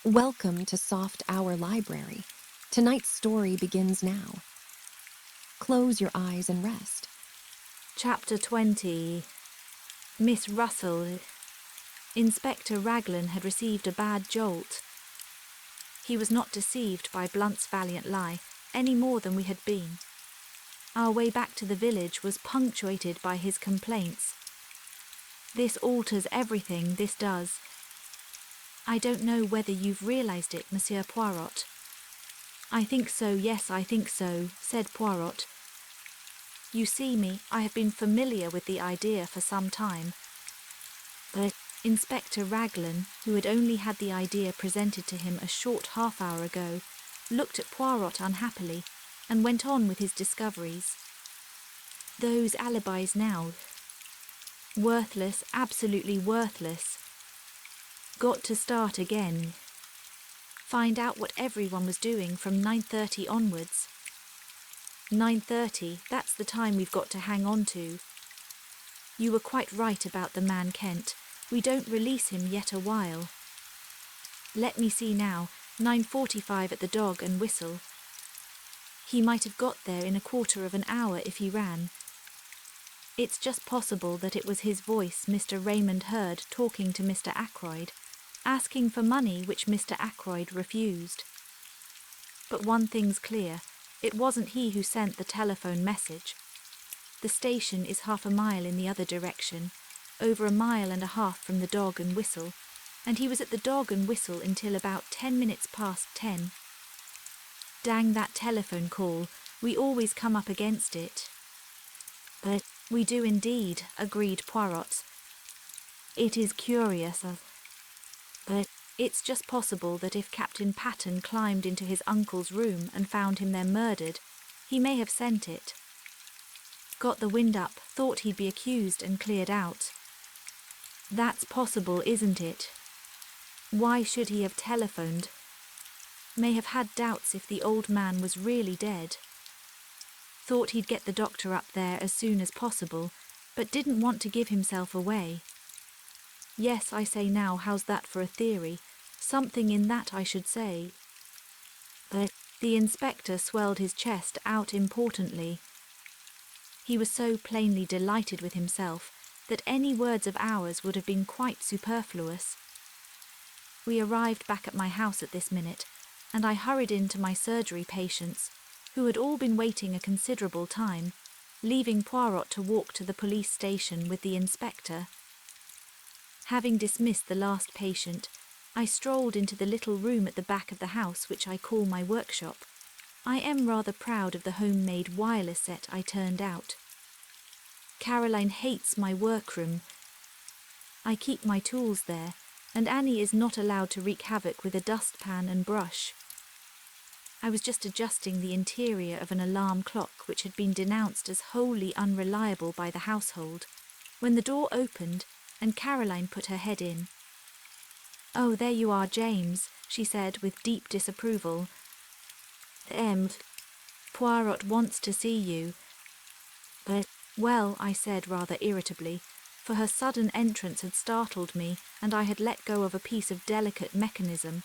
Welcome to Soft Hour Library. Tonight's story begins now. Close your eyes and rest. Chapter 20. Miss Russell. Inspector Raglan had received a bad jolt. He was not deceived by Blunt's valiant lie, any more than we had been. Our way back to the village was punctuated by his complaints. This alters everything, this does. I don't know whether you've realised it, Monsieur Poirot. I think so, yes, I think so, said Poirot. You see me, I have been familiar with the idea for some time. But Inspector Raglan, who had only had the idea presented to him a short half-hour ago, looked at Poirot unhappily and went on with his discoveries. Those alibis now. Worthless, absolutely worthless. Got to start again. Find out what everyone was doing from 9:30 onwards. 9:30, that's the time we've got to hang on to. You were quite right about the man Kent. We don't release him yet a while. Let me see now, 9:45 at the Dog and Whistle. He might have got there in a quarter of an hour if he ran. It's just possible that it was his voice Mr. Raymond heard talking to Mr. Ackroyd, asking for money which Mr. Ackroyd refused. But one thing's clear, it wasn't he who sent the telephone message. The station is half a mile in the other direction, over a mile and a half from the Dog and Whistle, and he was at the Dog and Whistle until about 10 minutes past 10. Dang that telephone call, we always come up against it. But we do indeed, agreed Poirot. It is curious, but it's just possible that if Captain Patten climbed into his uncle's room and found him there murdered, he may have sent it. Got the wind up, thought he'd be accused and cleared out. That's possible, isn't it? Why should he have telephoned? May have had doubts if the old man was really dead. Thought he'd get the doctor up there as soon as possible, but didn't want to give himself away. Yes, I say now, how's that for a theory? Something in that, I should say. But the inspector swelled his chest out importantly. He was so plainly delighted with himself that any words of ours would have been quite superfluous. We arrived back at my house at this minute, and I hurried in to my surgery patients, who had all been waiting a considerable time, leaving Poirot to walk to the police station with the inspector. Having dismissed the last patient, I strolled into the little room at the back of the house which I call my workshop. I am rather proud of the homemade wireless set I turned out. Caroline hates my workroom. I keep my tools there, and Annie is not allowed to wreak havoc with a dustpan and brush. I was just adjusting the interior of an alarm clock which had been denounced as wholly unreliable by the household, when the door opened and Caroline put her head in. "Oh, there you are, James," she said with deep disapproval. Poirot wants to see you." "But, well," I said rather irritably, for her sudden entrance had startled me and I had let go of a piece of delicate mechanism.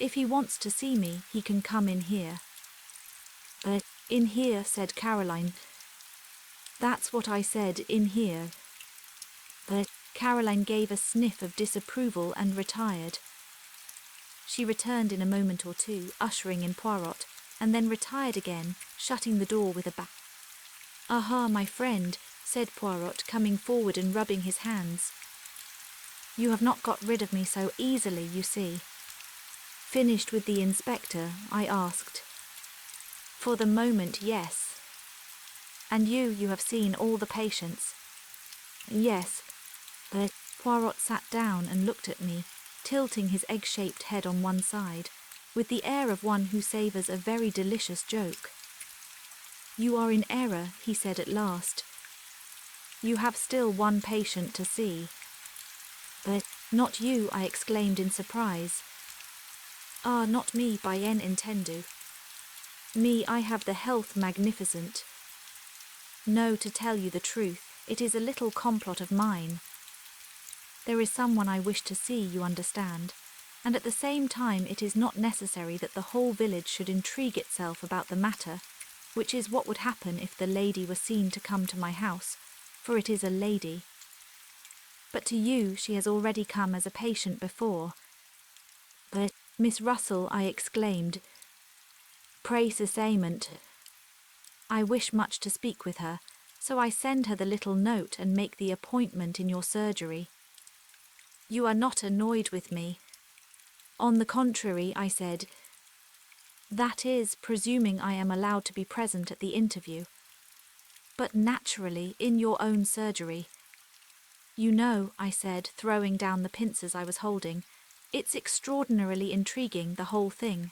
"If he wants to see me, he can come in here." "But in here," said Caroline. "That's what I said, in here." But Caroline gave a sniff of disapproval and retired. She returned in a moment or two, ushering in Poirot, and then retired again, shutting the door with a bang. "Aha, my friend," said Poirot, coming forward and rubbing his hands. "You have not got rid of me so easily, you see." "Finished with the inspector?" I asked. "For the moment, yes." "And you have seen all the patients?" "Yes." But Poirot sat down and looked at me, tilting his egg-shaped head on one side, with the air of one who savours a very delicious joke. "You are in error," he said at last. "You have still one patient to see." "But not you," I exclaimed in surprise. "Ah, not me, bien entendu. Me, I have the health magnificent. No, to tell you the truth, it is a little complot of mine. There is someone I wish to see, you understand, and at the same time it is not necessary that the whole village should intrigue itself about the matter, which is what would happen if the lady were seen to come to my house, for it is a lady. But to you she has already come as a patient before. But, Miss Russell, I exclaimed, pray cessament. I wish much to speak with her, so I send her the little note and make the appointment in your surgery. You are not annoyed with me. On the contrary, I said, that is, presuming I am allowed to be present at the interview. But naturally, in your own surgery. You know, I said, throwing down the pincers I was holding, it's extraordinarily intriguing, the whole thing.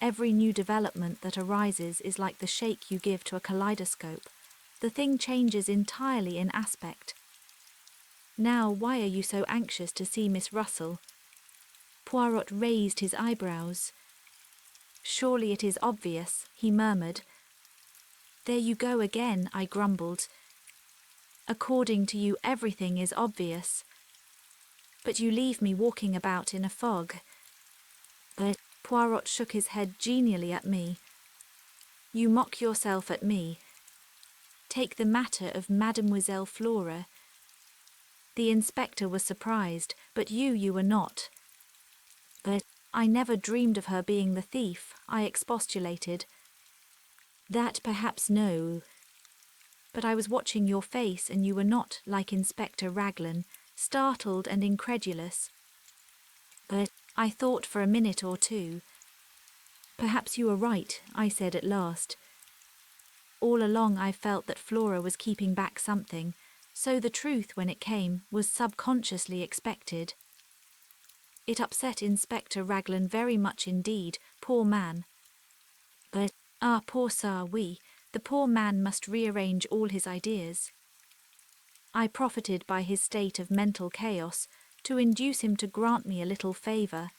Every new development that arises is like the shake you give to a kaleidoscope. The thing changes entirely in aspect. Now, why are you so anxious to see Miss Russell? Poirot raised his eyebrows. Surely it is obvious, he murmured. There you go again, I grumbled. According to you, everything is obvious. But you leave me walking about in a fog. But Poirot shook his head genially at me. You mock yourself at me. Take the matter of Mademoiselle Flora. The inspector was surprised, but you were not. But I never dreamed of her being the thief, I expostulated. That perhaps no. But I was watching your face and you were not, like Inspector Raglan, startled and incredulous. But I thought for a minute or two. Perhaps you are right, I said at last. All along I felt that Flora was keeping back something, so the truth, when it came, was subconsciously expected. It upset Inspector Raglan very much indeed, poor man. But, poor Sir, the poor man must rearrange all his ideas. I profited by his state of mental chaos to induce him to grant me a little favour.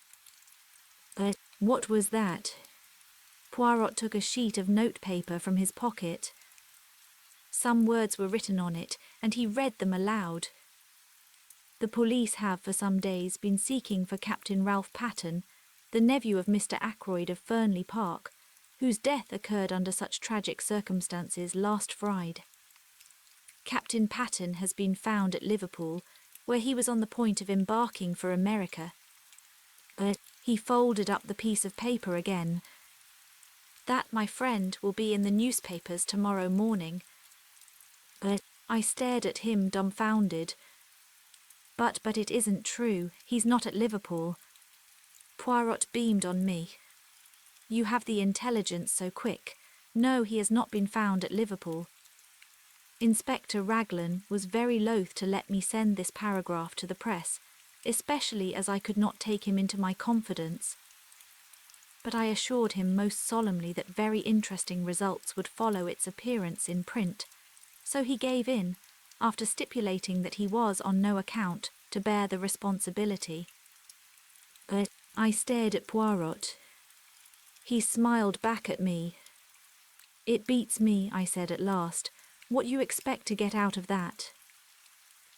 But what was that? Poirot took a sheet of notepaper from his pocket. Some words were written on it, and he read them aloud. The police have for some days been seeking for Captain Ralph Patten, the nephew of Mr. Ackroyd of Fernley Park, whose death occurred under such tragic circumstances last Friday. Captain Patten has been found at Liverpool, where he was on the point of embarking for America. But he folded up the piece of paper again. That, my friend, will be in the newspapers tomorrow morning. But I stared at him dumbfounded. But it isn't true. He's not at Liverpool. Poirot beamed on me. You have the intelligence so quick. No, he has not been found at Liverpool. Inspector Raglan was very loath to let me send this paragraph to the press, especially as I could not take him into my confidence. But I assured him most solemnly that very interesting results would follow its appearance in print, so he gave in, after stipulating that he was on no account to bear the responsibility. But I stared at Poirot. He smiled back at me. It beats me, I said at last, what you expect to get out of that.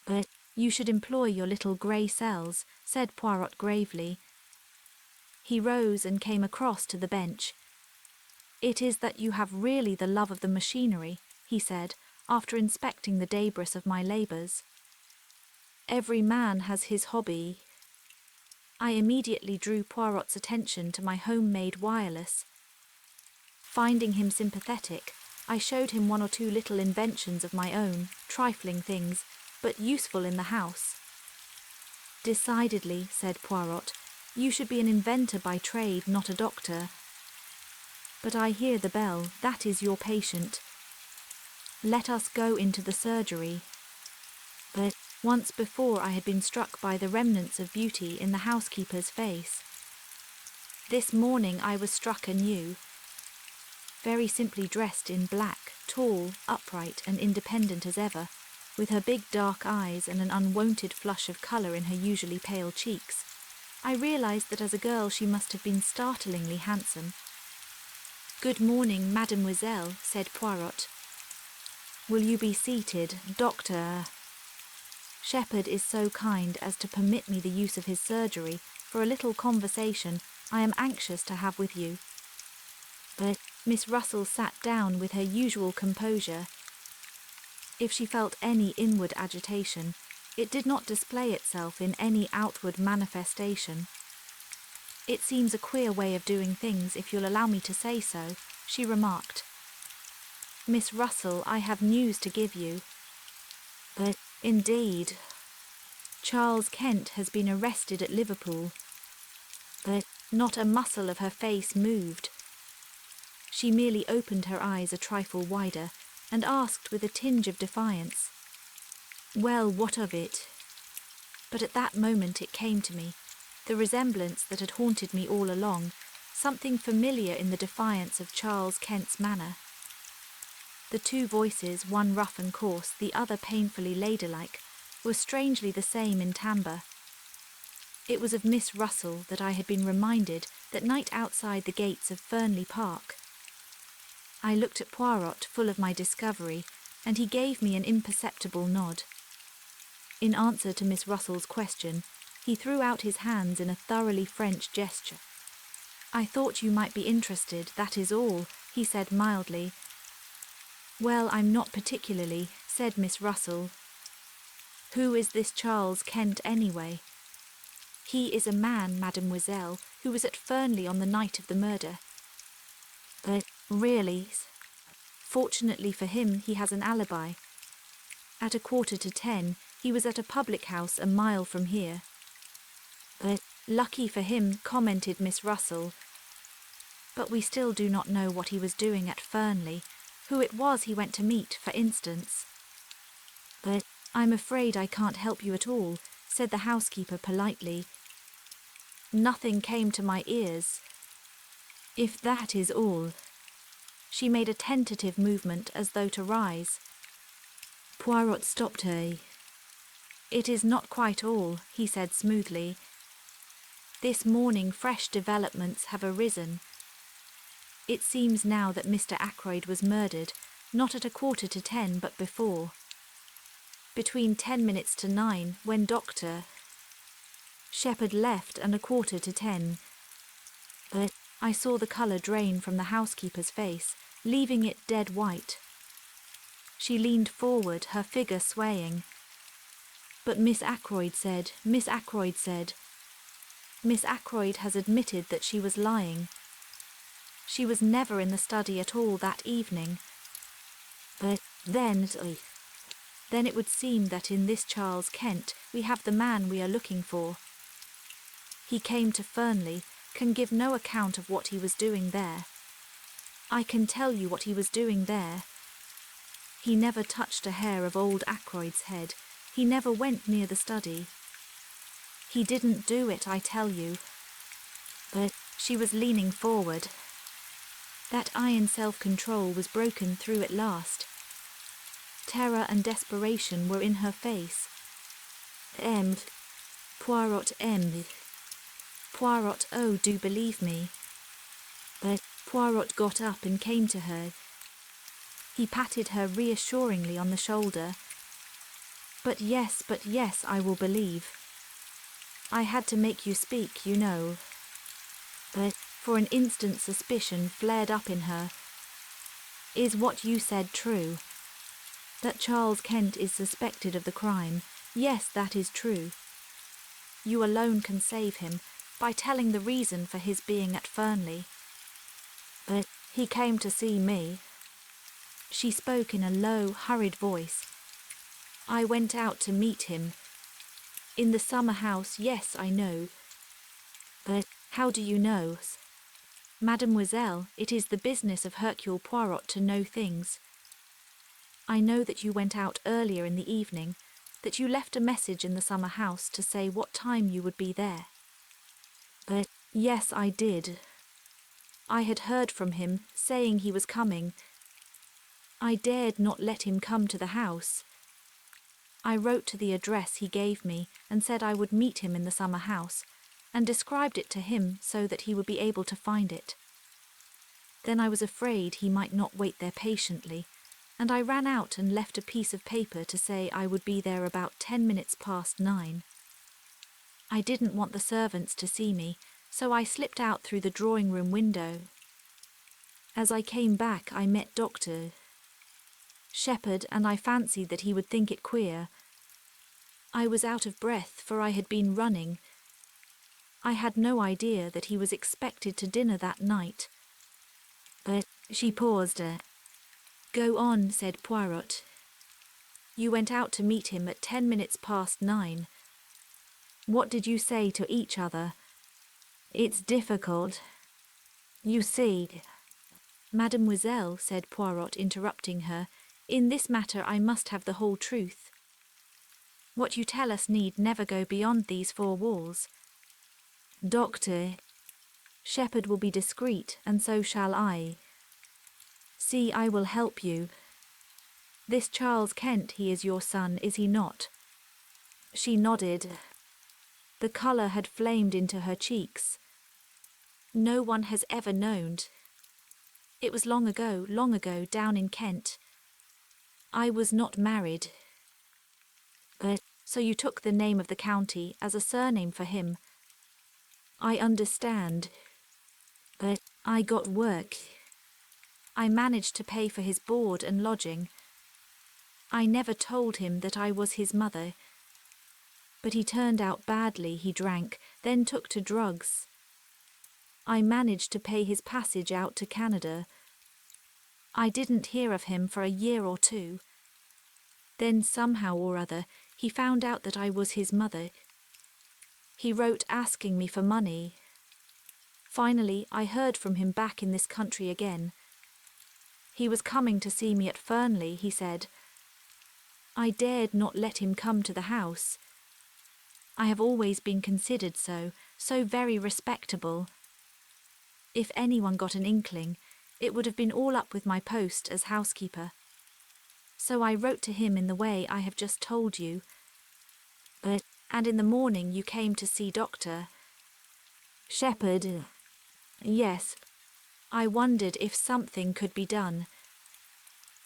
But you should employ your little grey cells, said Poirot gravely. He rose and came across to the bench. It is that you have really the love of the machinery, he said, after inspecting the debris of my labours. Every man has his hobby. I immediately drew Poirot's attention to my home-made wireless. Finding him sympathetic, I showed him one or two little inventions of my own, trifling things, but useful in the house. Decidedly, said Poirot, you should be an inventor by trade, not a doctor. But I hear the bell, that is your patient. Let us go into the surgery. But once before I had been struck by the remnants of beauty in the housekeeper's face. This morning I was struck anew. Very simply dressed in black, tall, upright and independent as ever, with her big dark eyes and an unwonted flush of colour in her usually pale cheeks, I realised that as a girl she must have been startlingly handsome. Good morning, mademoiselle, said Poirot. Will you be seated, Doctor? Shepherd is so kind as to permit me the use of his surgery, for a little conversation I am anxious to have with you." But Miss Russell sat down with her usual composure. If she felt any inward agitation, it did not display itself in any outward manifestation. "It seems a queer way of doing things, if you'll allow me to say so," she remarked. "Miss Russell, I have news to give you." "But indeed, Charles Kent has been arrested at Liverpool." But not a muscle of her face moved. She merely opened her eyes a trifle wider and asked with a tinge of defiance, "Well, what of it?" But at that moment it came to me, the resemblance that had haunted me all along, something familiar in the defiance of Charles Kent's manner. The two voices, one rough and coarse, the other painfully ladylike, were strangely the same in timbre. It was of Miss Russell that I had been reminded that night outside the gates of Fernley Park. I looked at Poirot, full of my discovery, and he gave me an imperceptible nod. In answer to Miss Russell's question, he threw out his hands in a thoroughly French gesture. "I thought you might be interested, that is all," he said mildly. "Well, I'm not particularly," said Miss Russell. "Who is this Charles Kent anyway?" "He is a man, mademoiselle, who was at Fernley on the night of the murder." "But really?" "Fortunately for him, he has an alibi. At 10:15, he was at a public house a mile from here." "But lucky for him," commented Miss Russell. "But we still do not know what he was doing at Fernley, who it was he went to meet, for instance." "But I'm afraid I can't help you at all," said the housekeeper politely. "Nothing came to my ears. If that is all." She made a tentative movement as though to rise. Poirot stopped her. "It is not quite all," he said smoothly. "This morning fresh developments have arisen. It seems now that Mr. Ackroyd was murdered, not at 9:45, but before. Between 10 minutes to 9, when Dr. Shepherd left, and 9:45. But I saw the colour drain from the housekeeper's face, leaving it dead white. She leaned forward, her figure swaying. But Miss Ackroyd said, Miss Ackroyd has admitted that she was lying. She was never in the study at all that evening. But then it would seem that in this Charles Kent we have the man we are looking for. He came to Fernley, can give no account of what he was doing there. I can tell you what he was doing there. He never touched a hair of old Ackroyd's head. He never went near the study. He didn't do it, I tell you." But she was leaning forward. That iron self-control was broken through at last. Terror and desperation were in her face. Poirot, oh, do believe me." But Poirot got up and came to her. He patted her reassuringly on the shoulder. But yes, I will believe. I had to make you speak, you know." But for an instant suspicion flared up in her. "Is what you said true? That Charles Kent is suspected of the crime? Yes, that is true. You alone can save him, by telling the reason for his being at Fernley." "But he came to see me." She spoke in a low, hurried voice. "I went out to meet him. In the summer house, yes, I know. But how do you know?" "Mademoiselle, it is the business of Hercule Poirot to know things. I know that you went out earlier in the evening, that you left a message in the summer house to say what time you would be there." "But yes, I did. I had heard from him, saying he was coming. I dared not let him come to the house. I wrote to the address he gave me and said I would meet him in the summer house, and described it to him so that he would be able to find it. Then I was afraid he might not wait there patiently, and I ran out and left a piece of paper to say I would be there about 10 minutes past 9. I didn't want the servants to see me, so I slipped out through the drawing-room window. As I came back, I met Dr. Shepherd, and I fancied that he would think it queer. I was out of breath, for I had been running. I had no idea that he was expected to dinner that night. But she paused. Go on, said Poirot. You went out to meet him at 9:10. What did you say to each other? It's difficult. You see, Mademoiselle, said Poirot, interrupting her, in this matter I must have the whole truth. What you tell us need never go beyond these 4 walls. Dr. Shepherd will be discreet, and so shall I. See, I will help you. This Charles Kent, he is your son, is he not? She nodded. The colour had flamed into her cheeks. No one has ever known. It was long ago, down in Kent. I was not married. So you took the name of the county as a surname for him. I understand. I got work. I managed to pay for his board and lodging. I never told him that I was his mother. But he turned out badly. He drank, then took to drugs. I managed to pay his passage out to Canada. I didn't hear of him for a year or 2. Then somehow or other, he found out that I was his mother. He wrote asking me for money. Finally, I heard from him back in this country again. He was coming to see me at Fernley, he said. I dared not let him come to the house. I have always been considered so very respectable. If anyone got an inkling, it would have been all up with my post as housekeeper. So I wrote to him in the way I have just told you. And in the morning you came to see Dr. Shepherd. Yes, I wondered if something could be done.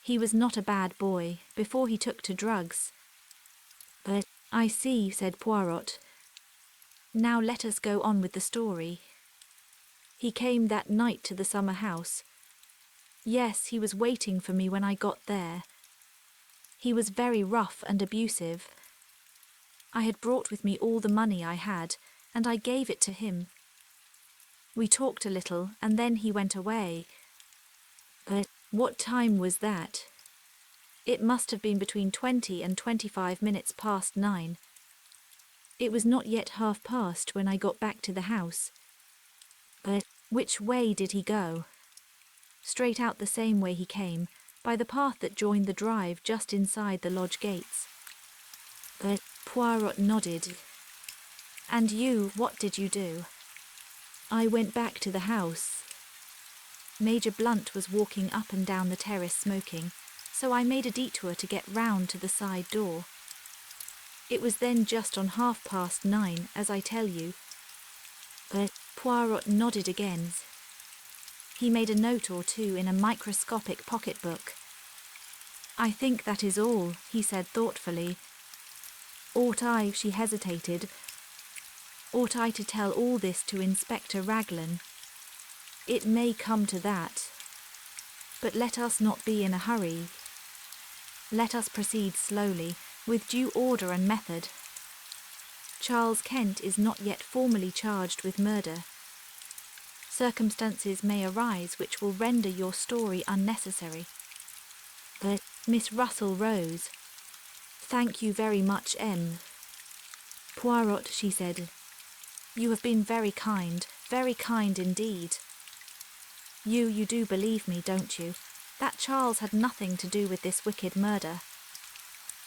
He was not a bad boy before he took to drugs. I see, said Poirot. Now let us go on with the story. He came that night to the summer house. Yes, he was waiting for me when I got there. He was very rough and abusive. I had brought with me all the money I had, and I gave it to him. We talked a little, and then he went away. What time was that? It must have been between 20 and 25 minutes past 9. It was not yet past when I got back to the house. Which way did he go? Straight out the same way he came, by the path that joined the drive just inside the lodge gates. Poirot nodded. And you, what did you do? I went back to the house. Major Blunt was walking up and down the terrace smoking, so I made a detour to get round to the side door. It was then just on 9:30, as I tell you. Poirot nodded again. He made a note or 2 in a microscopic pocket-book. I think that is all, he said thoughtfully. Ought I, she hesitated, ought I to tell all this to Inspector Raglan? It may come to that. But let us not be in a hurry. Let us proceed slowly, with due order and method. Charles Kent is not yet formally charged with murder. Circumstances may arise which will render your story unnecessary. Miss Russell rose. Thank you very much, M. Poirot, she said. You have been very kind indeed. You do believe me, don't you, that Charles had nothing to do with this wicked murder?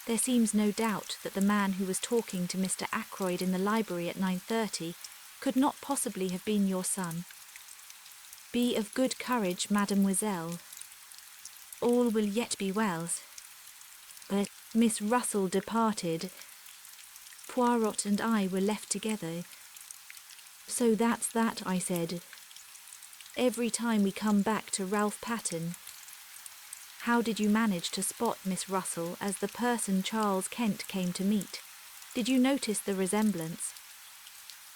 There seems no doubt that the man who was talking to Mr. Ackroyd in the library at 9:30 could not possibly have been your son. Be of good courage, mademoiselle. All will yet be well. Miss Russell departed. Poirot and I were left together. So that's that, I said. Every time we come back to Ralph Pattern. How did you manage to spot Miss Russell as the person Charles Kent came to meet? Did you notice the resemblance?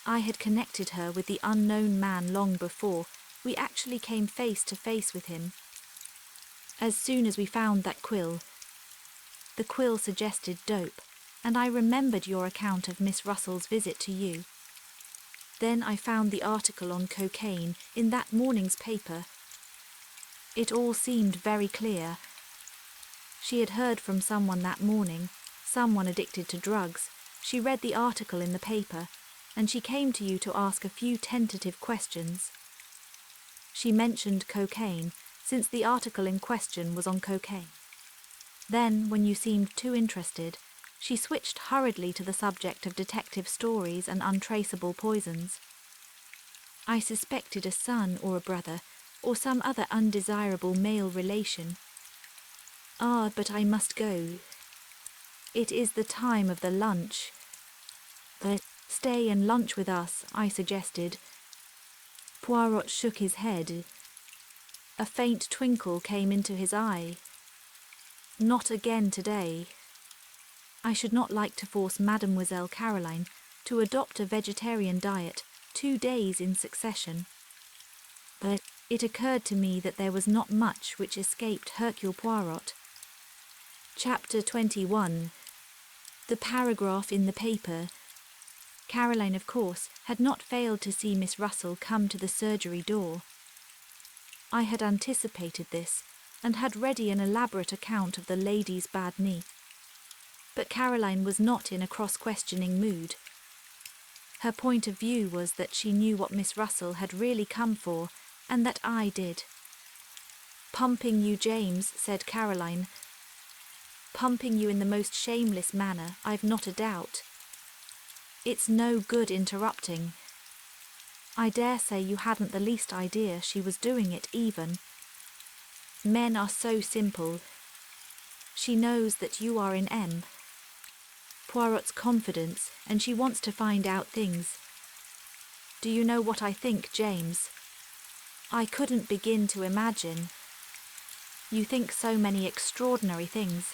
I had connected her with the unknown man long before. We actually came face to face with him. As soon as we found that quill, the quill suggested dope, and I remembered your account of Miss Russell's visit to you. Then I found the article on cocaine in that morning's paper. It all seemed very clear. She had heard from someone that morning, someone addicted to drugs. She read the article in the paper, and she came to you to ask a few tentative questions. She mentioned cocaine, since the article in question was on cocaine. Then, when you seemed too interested, she switched hurriedly to the subject of detective stories and untraceable poisons. I suspected a son or a brother, or some other undesirable male relation. Ah, but I must go. It is the time of the lunch. Stay and lunch with us, I suggested. Poirot shook his head. A faint twinkle came into his eye. Not again today. I should not like to force Mademoiselle Caroline to adopt a vegetarian diet 2 days in succession. But it occurred to me that there was not much which escaped Hercule Poirot. Chapter 21. The paragraph in the paper. Caroline, of course, had not failed to see Miss Russell come to the surgery door. I had anticipated this, and had ready an elaborate account of the lady's bad knee. But Caroline was not in a cross-questioning mood. Her point of view was that she knew what Miss Russell had really come for, and that I did. "Pumping you, James," said Caroline. "Pumping you in the most shameless manner, I've not a doubt. It's no good interrupting. I dare say you hadn't the least idea she was doing it even. Men are so simple. She knows that you are in Poirot's confidence, and she wants to find out things. Do you know what I think, James? I couldn't begin to imagine. You think so many extraordinary things.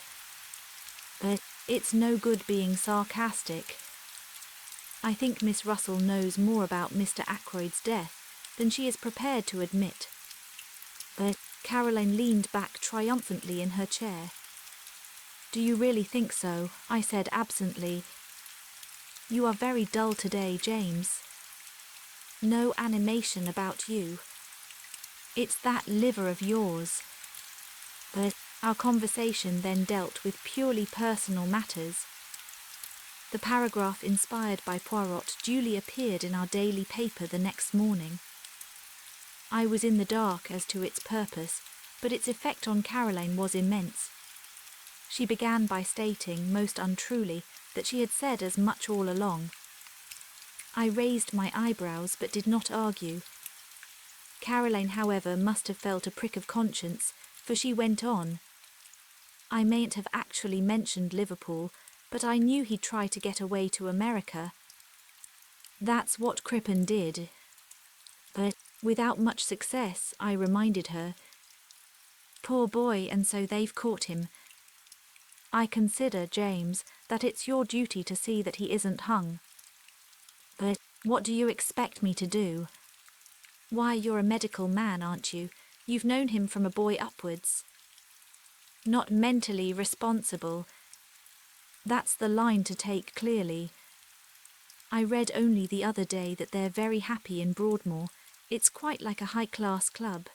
But it's no good being sarcastic. I think Miss Russell knows more about Mr. Ackroyd's death than she is prepared to admit." But Caroline leaned back triumphantly in her chair. "Do you really think so?" I said absently. "You are very dull today, James. No animation about you. It's that liver of yours." But our conversation then dealt with purely personal matters. The paragraph inspired by Poirot duly appeared in our daily paper the next morning. I was in the dark as to its purpose, but its effect on Caroline was immense. She began by stating, most untruly, that she had said as much all along. I raised my eyebrows but did not argue. Caroline, however, must have felt a prick of conscience, for she went on. "I mayn't have actually mentioned Liverpool, but I knew he'd try to get away to America. That's what Crippen did. But without much success, I reminded her. Poor boy, and so they've caught him. I consider, James, that it's your duty to see that he isn't hung. But what do you expect me to do? Why, you're a medical man, aren't you? You've known him from a boy upwards. Not mentally responsible. That's the line to take clearly. I read only the other day that they're very happy in Broadmoor. It's quite like a high-class club."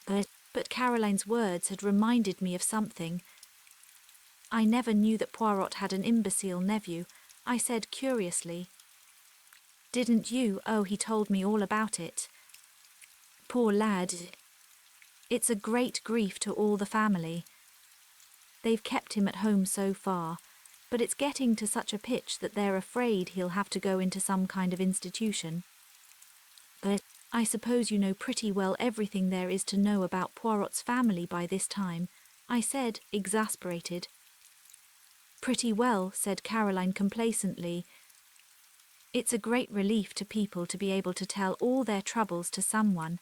But Caroline's words had reminded me of something. "I never knew that Poirot had an imbecile nephew," I said curiously. "Didn't you? Oh, he told me all about it. Poor lad. It's a great grief to all the family. They've kept him at home so far, but it's getting to such a pitch that they're afraid he'll have to go into some kind of institution. But I suppose you know pretty well everything there is to know about Poirot's family by this time," I said, exasperated. "Pretty well," said Caroline complacently. "It's a great relief to people to be able to tell all their troubles to someone."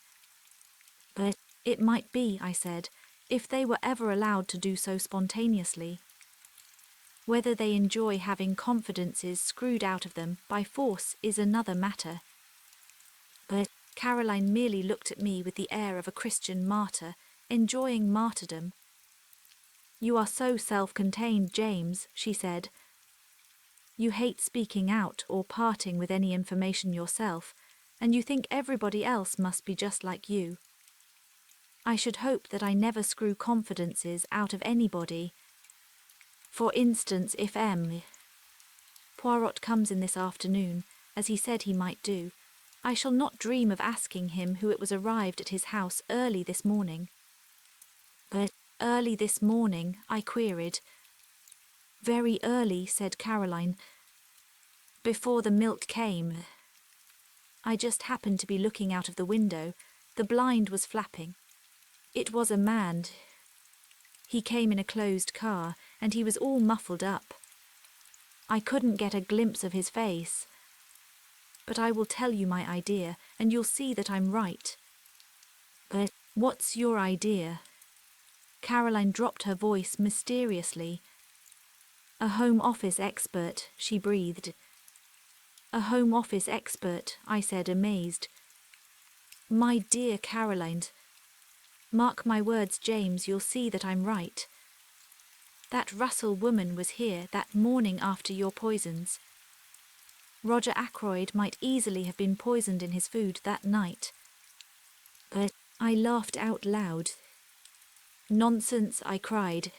"But it might be," I said, "if they were ever allowed to do so spontaneously." Whether they enjoy having confidences screwed out of them by force is another matter. But Caroline merely looked at me with the air of a Christian martyr, enjoying martyrdom. "You are so self-contained, James," she said. "You hate speaking out or parting with any information yourself, and you think everybody else must be just like you. I should hope that I never screw confidences out of anybody. For instance, if Poirot comes in this afternoon, as he said he might do, I shall not dream of asking him who it was arrived at his house early this morning." "But early this morning?" I queried. "Very early," said Caroline. "Before the milk came. I just happened to be looking out of the window. The blind was flapping. It was a man. He came in a closed car, and he was all muffled up. I couldn't get a glimpse of his face. But I will tell you my idea, and you'll see that I'm right." "But what's your idea?" Caroline dropped her voice mysteriously. "A Home Office expert," she breathed. "A Home Office expert," I said, amazed. "My dear Caroline, mark my words, James, you'll see that I'm right. That Russell woman was here that morning after your poisons. Roger Ackroyd might easily have been poisoned in his food that night." But I laughed out loud. "Nonsense," I cried.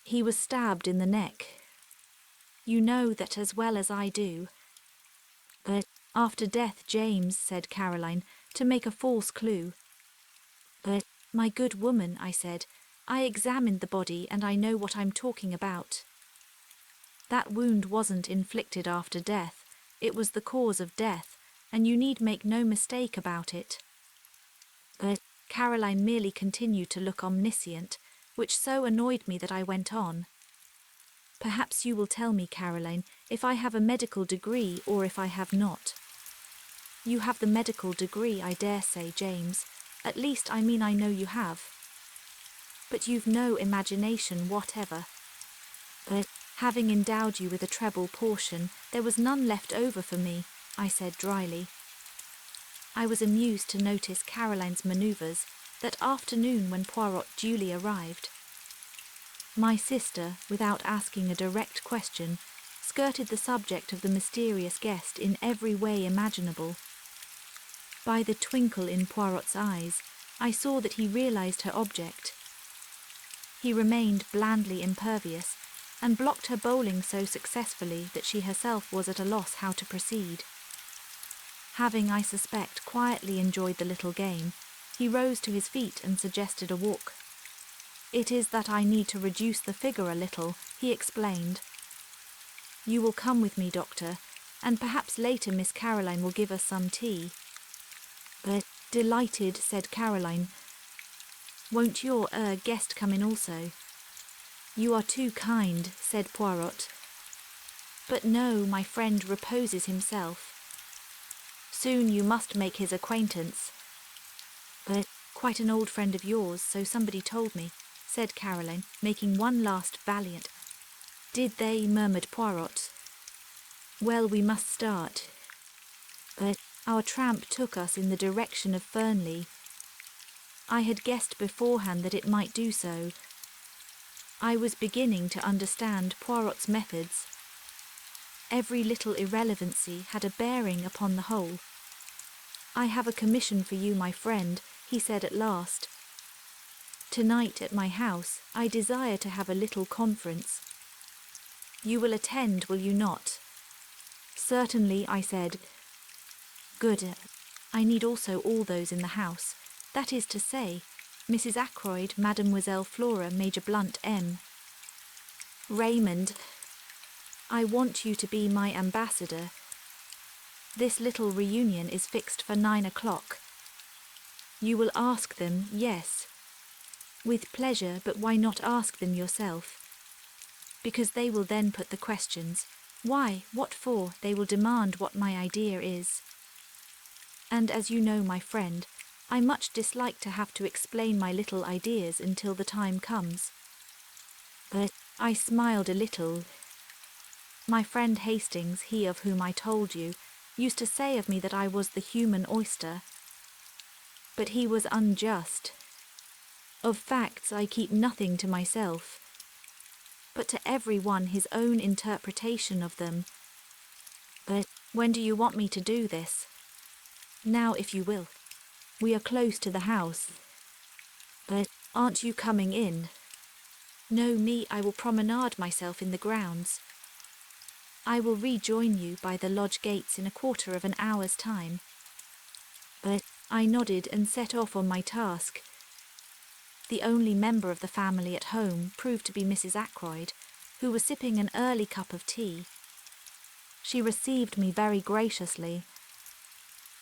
"He was stabbed in the neck. You know that as well as I do." "But after death, James," said Caroline, "to make a false clue." "But, my good woman," I said, "I examined the body and I know what I'm talking about. That wound wasn't inflicted after death. It was the cause of death, and you need make no mistake about it." But Caroline merely continued to look omniscient, which so annoyed me that I went on. "Perhaps you will tell me, Caroline, if I have a medical degree or if I have not." "You have the medical degree, I dare say, James. At least, I mean I know you have. But you've no imagination whatever. But having endowed you with a treble portion, there was none left over for me," I said dryly. I was amused to notice Caroline's manoeuvres that afternoon when Poirot duly arrived. My sister, without asking a direct question, skirted the subject of the mysterious guest in every way imaginable. By the twinkle in Poirot's eyes, I saw that he realized her object. He remained blandly impervious, and blocked her bowling so successfully that she herself was at a loss how to proceed. Having, I suspect, quietly enjoyed the little game, he rose to his feet and suggested a walk. "It is that I need to reduce the figure a little," he explained. "You will come with me, Doctor, and perhaps later Miss Caroline will give us some tea." "But delighted," said Caroline. "Won't your guest come in also?" "You are too kind," said Poirot. "But no, my friend reposes himself. Soon you must make his acquaintance." "But quite an old friend of yours, so somebody told me," said Caroline, making one last valiant. "Did they?" murmured Poirot. "Well, we must start." But our tramp took us in the direction of Fernley. I had guessed beforehand that it might do so. I was beginning to understand Poirot's methods. Every little irrelevancy had a bearing upon the whole. "I have a commission for you, my friend," he said at last. "Tonight at my house, I desire to have a little conference. You will attend, will you not?" "Certainly," I said. "Good. I need also all those in the house. That is to say, Mrs. Ackroyd, Mademoiselle Flora, Major Blunt, M. Raymond. I want you to be my ambassador. This little reunion is fixed for 9 o'clock. You will ask them, yes. With pleasure, but why not ask them yourself? Because they will then put the questions. Why? What for? They will demand what my idea is. And as you know, my friend, I much dislike to have to explain my little ideas until the time comes. But I smiled a little. My friend Hastings, he of whom I told you, used to say of me that I was the human oyster. But he was unjust. Of facts I keep nothing to myself, but to every one his own interpretation of them. But when do you want me to do this? Now, if you will. We are close to the house. But aren't you coming in? No, me, I will promenade myself in the grounds. I will rejoin you by the lodge gates in a quarter of an hour's time. But I nodded and set off on my task. The only member of the family at home proved to be Mrs. Ackroyd, who was sipping an early cup of tea. She received me very graciously.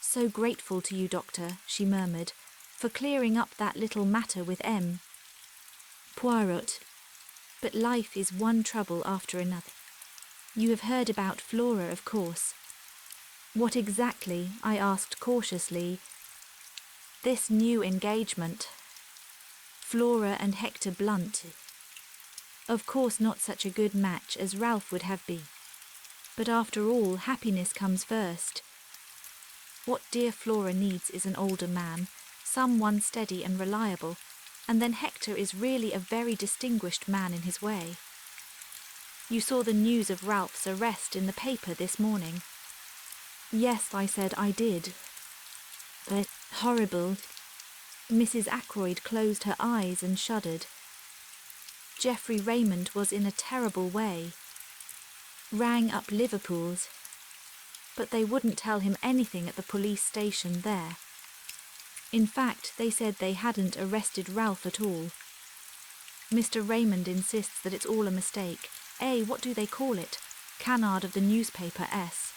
So grateful to you, Doctor, she murmured, for clearing up that little matter with M. Poirot. But life is one trouble after another. You have heard about Flora, of course. What exactly? I asked cautiously. This new engagement. Flora and Hector Blunt. Of course not such a good match as Ralph would have been. But after all, happiness comes first. What dear Flora needs is an older man, someone steady and reliable, and then Hector is really a very distinguished man in his way. You saw the news of Ralph's arrest in the paper this morning. Yes, I said, I did. But horrible. Mrs. Ackroyd closed her eyes and shuddered. Geoffrey Raymond was in a terrible way. Rang up Liverpool's. But they wouldn't tell him anything at the police station there. In fact, they said they hadn't arrested Ralph at all. Mr. Raymond insists that it's all a mistake. What do they call it? Canard of the newspaper S.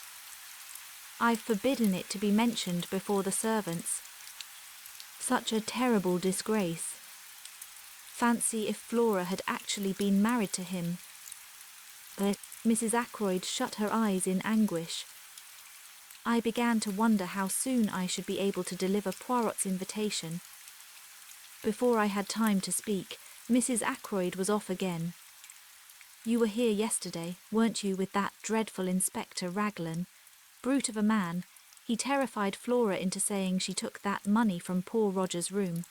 I've forbidden it to be mentioned before the servants. Such a terrible disgrace. Fancy if Flora had actually been married to him. But Mrs. Ackroyd shut her eyes in anguish. I began to wonder how soon I should be able to deliver Poirot's invitation. Before I had time to speak, Mrs. Ackroyd was off again. You were here yesterday, weren't you, with that dreadful Inspector Raglan? Brute of a man. He terrified Flora into saying she took that money from poor Roger's room.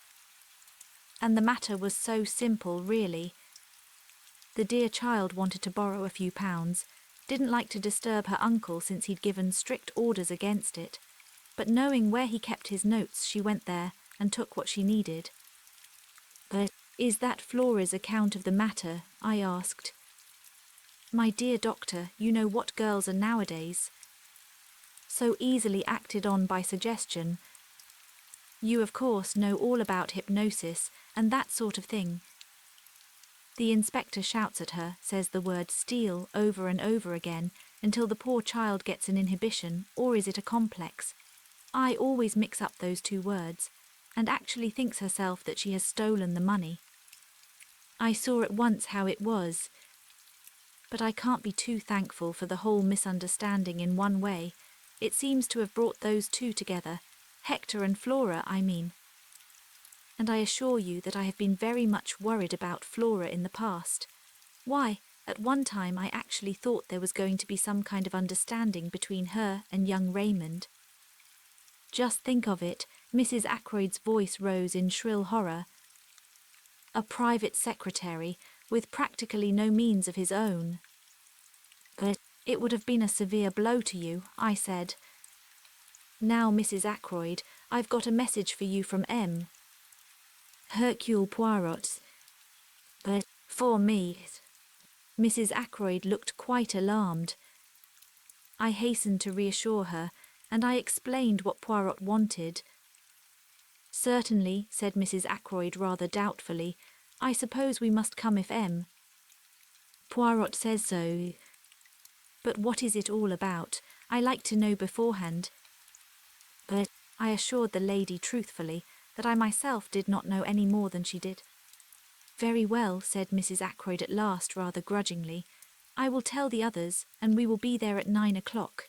And the matter was so simple, really. The dear child wanted to borrow a few pounds, didn't like to disturb her uncle since he'd given strict orders against it, but knowing where he kept his notes, she went there and took what she needed. But is that Flora's account of the matter? I asked. My dear doctor, you know what girls are nowadays. So easily acted on by suggestion. You, of course, know all about hypnosis and that sort of thing. The inspector shouts at her, says the word steal over and over again until the poor child gets an inhibition, or is it a complex? I always mix up those two words, and actually thinks herself that she has stolen the money. I saw at once how it was, but I can't be too thankful for the whole misunderstanding in one way. It seems to have brought those two together, Hector and Flora, I mean. And I assure you that I have been very much worried about Flora in the past. Why, at one time I actually thought there was going to be some kind of understanding between her and young Raymond. Just think of it, Mrs. Ackroyd's voice rose in shrill horror. A private secretary, with practically no means of his own. But it would have been a severe blow to you, I said. Now, Mrs. Ackroyd, I've got a message for you from M. Hercule Poirot. But for me. Mrs. Ackroyd looked quite alarmed. I hastened to reassure her, and I explained what Poirot wanted. Certainly, said Mrs. Ackroyd rather doubtfully. I suppose we must come if M. Poirot says so. But what is it all about? I like to know beforehand. But I assured the lady truthfully that I myself did not know any more than she did. Very well, said Mrs. Ackroyd at last rather grudgingly. I will tell the others, and we will be there at 9 o'clock.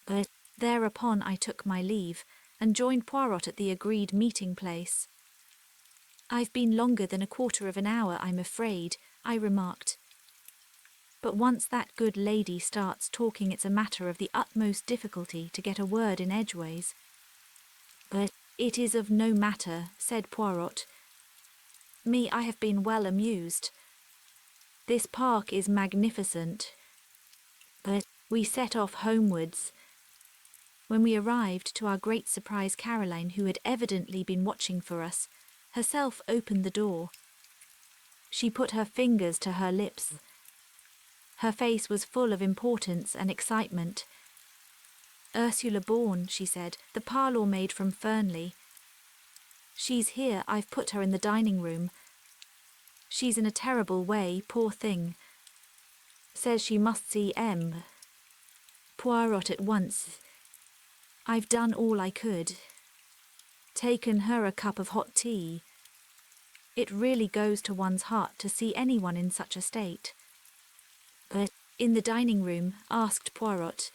But thereupon I took my leave, and joined Poirot at the agreed meeting place. I've been longer than a quarter of an hour, I'm afraid, I remarked. But once that good lady starts talking, it's a matter of the utmost difficulty to get a word in edgeways. But it is of no matter, said Poirot. Me, I have been well amused. This park is magnificent. But we set off homewards. When we arrived, to our great surprise, Caroline, who had evidently been watching for us, herself opened the door. She put her fingers to her lips. Her face was full of importance and excitement. Ursula Bourne, she said, the parlour maid from Fernley. She's here, I've put her in the dining room. She's in a terrible way, poor thing. Says she must see M. Poirot at once. I've done all I could. Taken her a cup of hot tea. It really goes to one's heart to see anyone in such a state. But in the dining room, asked Poirot.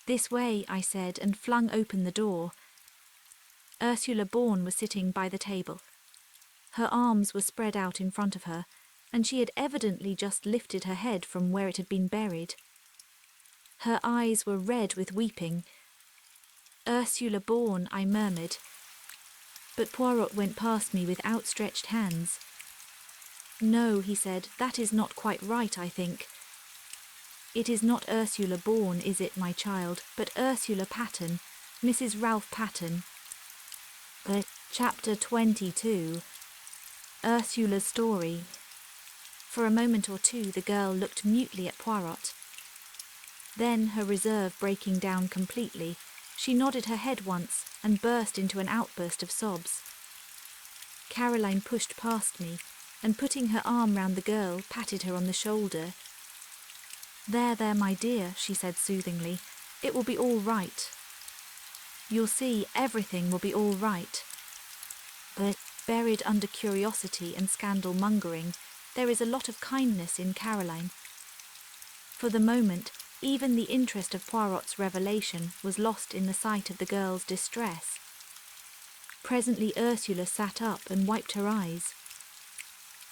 This way, I said, and flung open the door. Ursula Bourne was sitting by the table. Her arms were spread out in front of her, and she had evidently just lifted her head from where it had been buried. Her eyes were red with weeping. Ursula Bourne, I murmured. But Poirot went past me with outstretched hands. No, he said, that is not quite right, I think. It is not Ursula Bourne, is it, my child, but Ursula Patten, Mrs. Ralph Patten. But chapter 22, Ursula's story. For a moment or two the girl looked mutely at Poirot. Then, her reserve breaking down completely, she nodded her head once and burst into an outburst of sobs. Caroline pushed past me and, putting her arm round the girl, patted her on the shoulder. There, my dear, she said soothingly. It will be all right. You'll see, everything will be all right. But buried under curiosity and scandal-mongering, there is a lot of kindness in Caroline. For the moment, even the interest of Poirot's revelation was lost in the sight of the girl's distress. Presently Ursula sat up and wiped her eyes.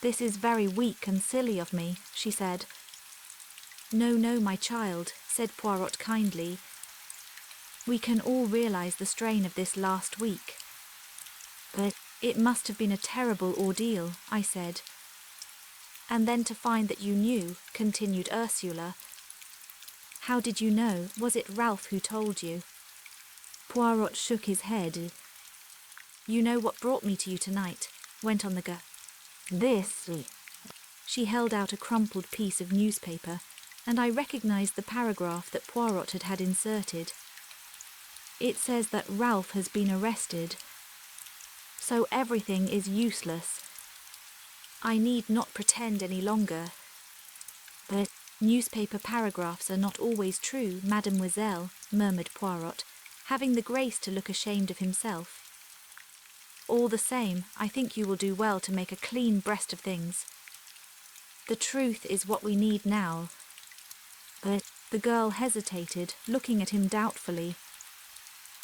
This is very weak and silly of me, she said. No, my child, said Poirot kindly. We can all realize the strain of this last week. But it must have been a terrible ordeal, I said. And then to find that you knew, continued Ursula. How did you know? Was it Ralph who told you? Poirot shook his head. You know what brought me to you tonight, went on the girl. This. She held out a crumpled piece of newspaper, and I recognized the paragraph that Poirot had inserted. It says that Ralph has been arrested. So everything is useless. I need not pretend any longer. But newspaper paragraphs are not always true, mademoiselle, murmured Poirot, having the grace to look ashamed of himself. All the same, I think you will do well to make a clean breast of things. The truth is what we need now. But the girl hesitated, looking at him doubtfully.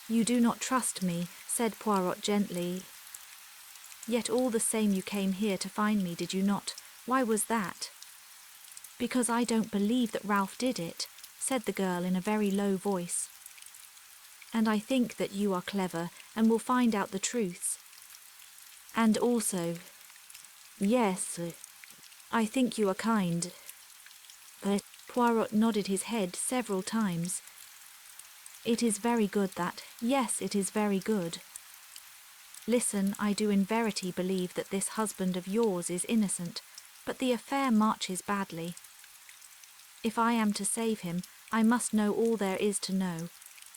You do not trust me, said Poirot gently. Yet all the same you came here to find me, did you not? Why was that? Because I don't believe that Ralph did it, said the girl in a very low voice. And I think that you are clever and will find out the truths. And also, yes, I think you are kind. But Poirot nodded his head several times. It is very good that, yes, it is very good. Listen, I do in verity believe that this husband of yours is innocent, but the affair marches badly. If I am to save him, I must know all there is to know,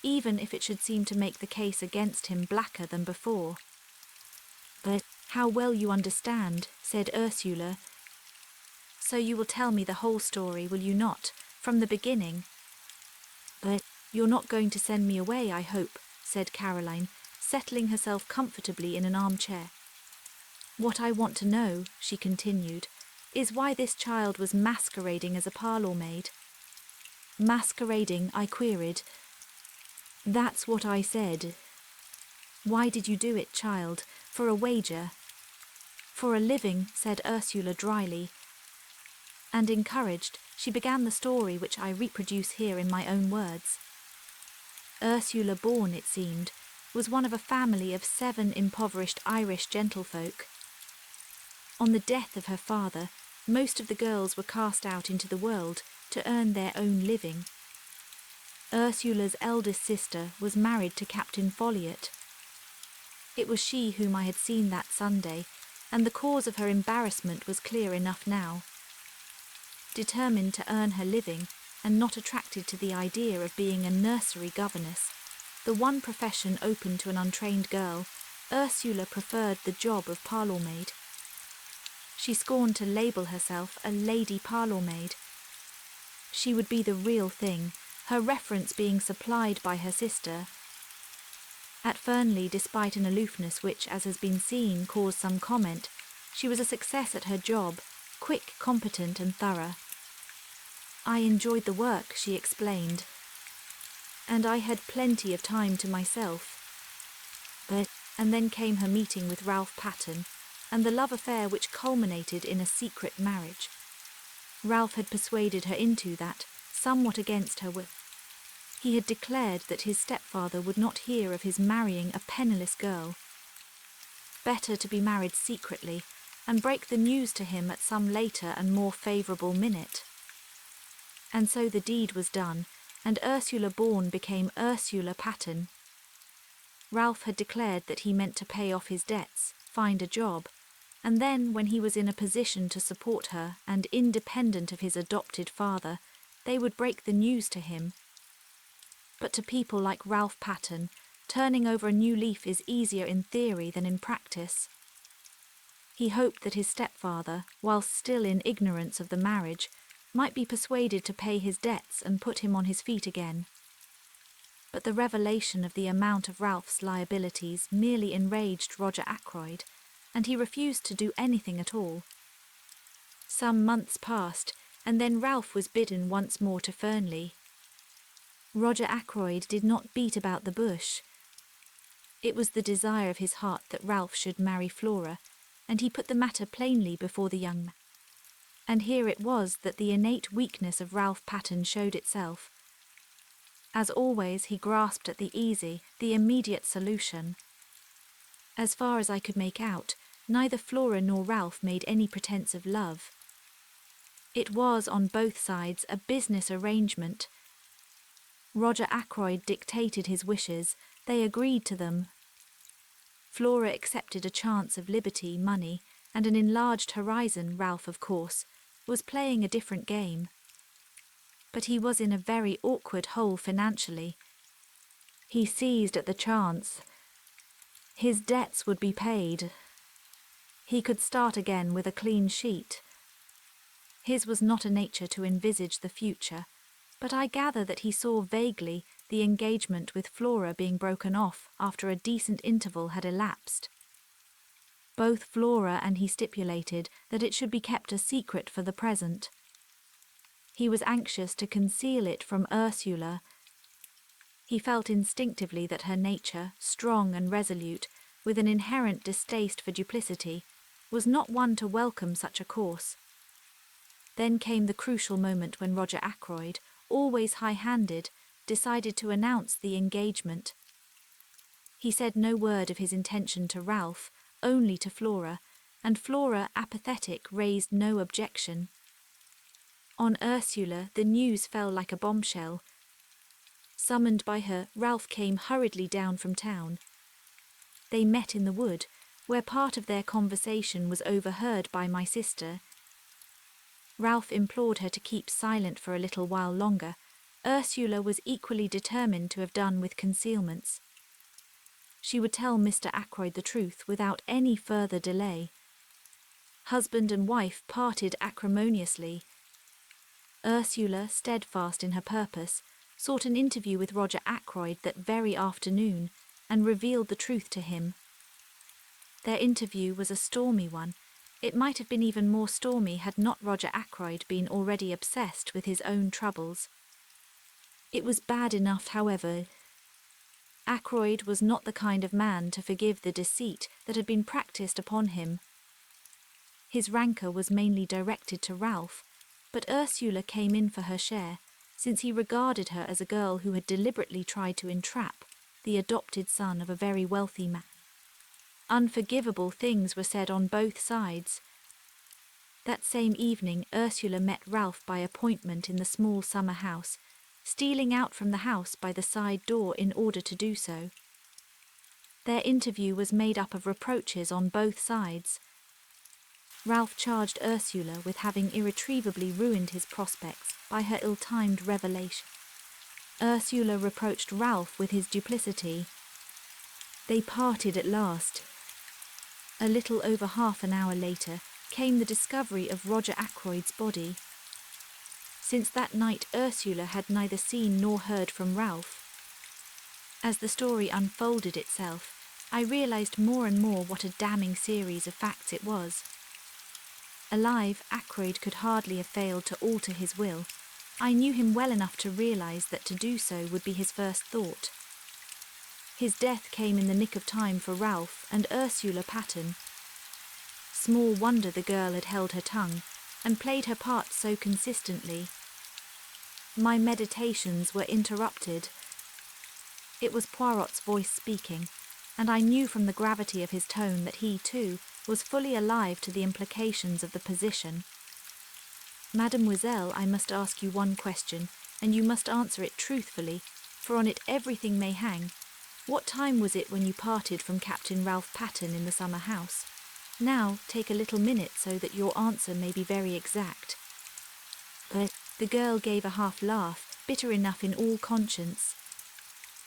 even if it should seem to make the case against him blacker than before. But how well you understand, said Ursula. So you will tell me the whole story, will you not, from the beginning? But you're not going to send me away, I hope, said Caroline, settling herself comfortably in an armchair. What I want to know, she continued, is why this child was masquerading as a parlour maid. Masquerading, I queried. That's what I said. Why did you do it, child? For a wager? For a living, said Ursula dryly. and encouraged, she began the story which I reproduce here in my own words. Ursula Bourne, it seemed, was one of a family of 7 impoverished Irish gentlefolk. On the death of her father, most of the girls were cast out into the world to earn their own living. Ursula's eldest sister was married to Captain Folliot. It was she whom I had seen that Sunday, and the cause of her embarrassment was clear enough now. Determined to earn her living, and not attracted to the idea of being a nursery governess, the one profession open to an untrained girl, Ursula preferred the job of parlour-maid. She scorned to label herself a lady parlour-maid. She would be the real thing, her reference being supplied by her sister. At Fernley, despite an aloofness which, as has been seen, caused some comment, she was a success at her job, quick, competent and thorough. I enjoyed the work, she explained, and I had plenty of time to myself. And then came her meeting with Ralph Patten, and the love affair which culminated in a secret marriage. Ralph had persuaded her into that, somewhat against her will. He had declared that his stepfather would not hear of his marrying a penniless girl. Better to be married secretly, and break the news to him at some later and more favourable minute. And so the deed was done, and Ursula Bourne became Ursula Patten. Ralph had declared that he meant to pay off his debts, find a job, and then, when he was in a position to support her and independent of his adopted father, they would break the news to him. But to people like Ralph Patten, turning over a new leaf is easier in theory than in practice. He hoped that his stepfather, whilst still in ignorance of the marriage, might be persuaded to pay his debts and put him on his feet again. But the revelation of the amount of Ralph's liabilities merely enraged Roger Ackroyd, and he refused to do anything at all. Some months passed, and then Ralph was bidden once more to Fernley. Roger Ackroyd did not beat about the bush. It was the desire of his heart that Ralph should marry Flora, and he put the matter plainly before the young man. And here it was that the innate weakness of Ralph Patten showed itself. As always, he grasped at the easy, the immediate solution. As far as I could make out, neither Flora nor Ralph made any pretence of love. It was, on both sides, a business arrangement. Roger Ackroyd dictated his wishes, they agreed to them. Flora accepted a chance of liberty, money, and an enlarged horizon. Ralph, of course, was playing a different game. But he was in a very awkward hole financially. He seized at the chance. His debts would be paid. He could start again with a clean sheet. His was not a nature to envisage the future, but I gather that he saw vaguely the engagement with Flora being broken off after a decent interval had elapsed. Both Flora and he stipulated that it should be kept a secret for the present. He was anxious to conceal it from Ursula. He felt instinctively that her nature, strong and resolute, with an inherent distaste for duplicity, was not one to welcome such a course. Then came the crucial moment when Roger Ackroyd, always high-handed, decided to announce the engagement. He said no word of his intention to Ralph, only to Flora, and Flora, apathetic, raised no objection. On Ursula, the news fell like a bombshell. Summoned by her, Ralph came hurriedly down from town. They met in the wood, where part of their conversation was overheard by my sister. Ralph implored her to keep silent for a little while longer. Ursula was equally determined to have done with concealments. She would tell Mr. Ackroyd the truth without any further delay. Husband and wife parted acrimoniously. Ursula, steadfast in her purpose, sought an interview with Roger Ackroyd that very afternoon, and revealed the truth to him. Their interview was a stormy one. It might have been even more stormy had not Roger Ackroyd been already obsessed with his own troubles. It was bad enough, however. Ackroyd was not the kind of man to forgive the deceit that had been practised upon him. His rancour was mainly directed to Ralph, but Ursula came in for her share, since he regarded her as a girl who had deliberately tried to entrap the adopted son of a very wealthy man. Unforgivable things were said on both sides. That same evening, Ursula met Ralph by appointment in the small summer house, stealing out from the house by the side door in order to do so. Their interview was made up of reproaches on both sides. Ralph charged Ursula with having irretrievably ruined his prospects by her ill-timed revelation. Ursula reproached Ralph with his duplicity. They parted at last. A little over half an hour later came the discovery of Roger Ackroyd's body. Since that night, Ursula had neither seen nor heard from Ralph. As the story unfolded itself, I realized more and more what a damning series of facts it was. Alive, Ackroyd could hardly have failed to alter his will. I knew him well enough to realize that to do so would be his first thought. His death came in the nick of time for Ralph and Ursula Patten. Small wonder the girl had held her tongue and played her part so consistently. My meditations were interrupted. It was Poirot's voice speaking, and I knew from the gravity of his tone that he, too, was fully alive to the implications of the position. Mademoiselle, I must ask you one question, and you must answer it truthfully, for on it everything may hang. What time was it when you parted from Captain Ralph Patten in the summer house? Now, take a little minute so that your answer may be very exact. The girl gave a half laugh, bitter enough in all conscience.